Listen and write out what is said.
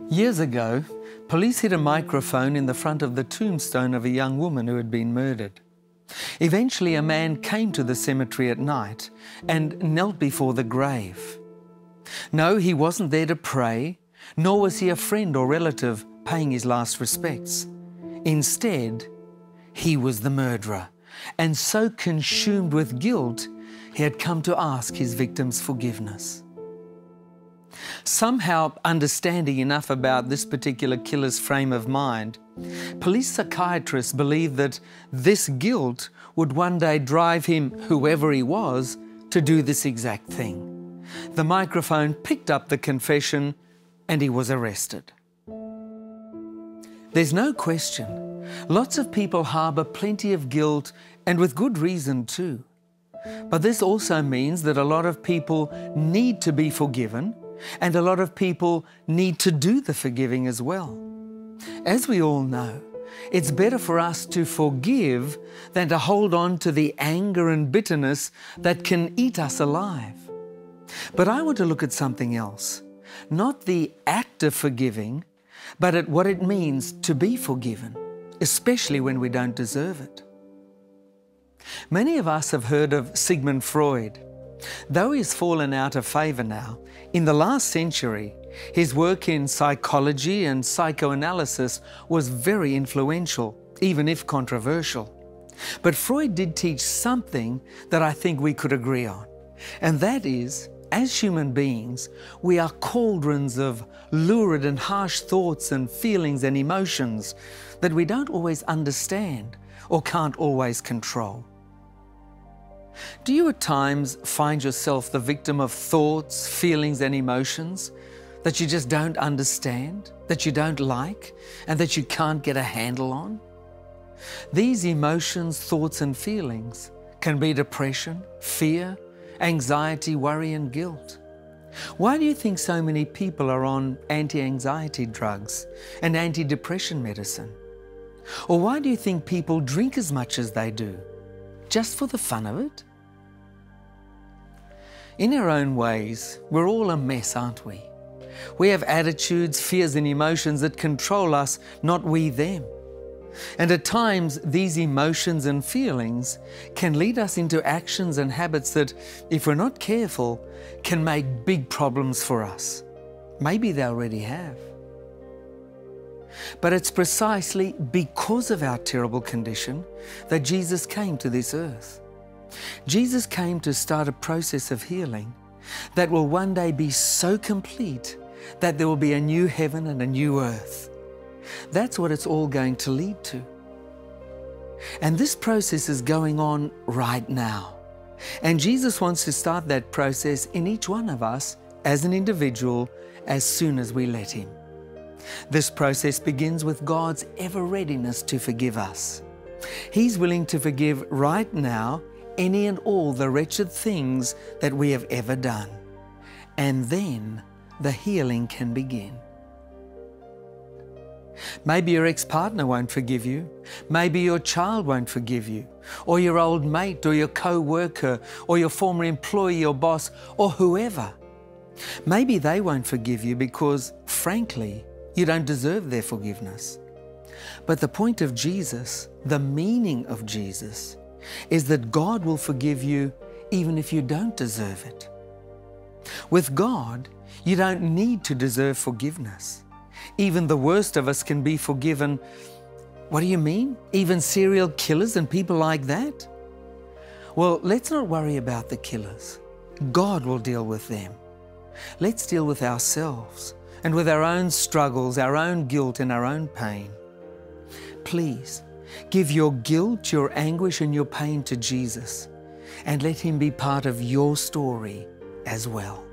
Years ago, police hid a microphone in the front of the tombstone of a young woman who had been murdered. Eventually, a man came to the cemetery at night and knelt before the grave. No, he wasn't there to pray, nor was he a friend or relative paying his last respects. Instead, he was the murderer, and so consumed with guilt, he had come to ask his victims' forgiveness. Somehow understanding enough about this particular killer's frame of mind, police psychiatrists believed that this guilt would one day drive him, whoever he was, to do this exact thing. The microphone picked up the confession and he was arrested. There's no question, lots of people harbour plenty of guilt, and with good reason too. But this also means that a lot of people need to be forgiven, and a lot of people need to do the forgiving as well. As we all know, it's better for us to forgive than to hold on to the anger and bitterness that can eat us alive. But I want to look at something else, not the act of forgiving, but at what it means to be forgiven, especially when we don't deserve it. Many of us have heard of Sigmund Freud. Though he's fallen out of favour now, in the last century, his work in psychology and psychoanalysis was very influential, even if controversial. But Freud did teach something that I think we could agree on, and that is, as human beings, we are cauldrons of lurid and harsh thoughts and feelings and emotions that we don't always understand or can't always control. Do you at times find yourself the victim of thoughts, feelings and emotions that you just don't understand, that you don't like, and that you can't get a handle on? These emotions, thoughts and feelings can be depression, fear, anxiety, worry and guilt. Why do you think so many people are on anti-anxiety drugs and anti-depression medicine? Or why do you think people drink as much as they do? Just for the fun of it? In our own ways, we're all a mess, aren't we? We have attitudes, fears and emotions that control us, not we them. And at times, these emotions and feelings can lead us into actions and habits that, if we're not careful, can make big problems for us. Maybe they already have. But it's precisely because of our terrible condition that Jesus came to this earth. Jesus came to start a process of healing that will one day be so complete that there will be a new heaven and a new earth. That's what it's all going to lead to. And this process is going on right now. And Jesus wants to start that process in each one of us as an individual as soon as we let Him. This process begins with God's ever-readiness to forgive us. He's willing to forgive right now any and all the wretched things that we have ever done. And then the healing can begin. Maybe your ex-partner won't forgive you. Maybe your child won't forgive you, or your old mate, or your co-worker, or your former employee or boss, or whoever. Maybe they won't forgive you because, frankly, you don't deserve their forgiveness. But the point of Jesus, the meaning of Jesus, is that God will forgive you even if you don't deserve it. With God, you don't need to deserve forgiveness. Even the worst of us can be forgiven. What do you mean? Even serial killers and people like that? Well, let's not worry about the killers. God will deal with them. Let's deal with ourselves and with our own struggles, our own guilt and our own pain. Please, give your guilt, your anguish and your pain to Jesus and let Him be part of your story as well.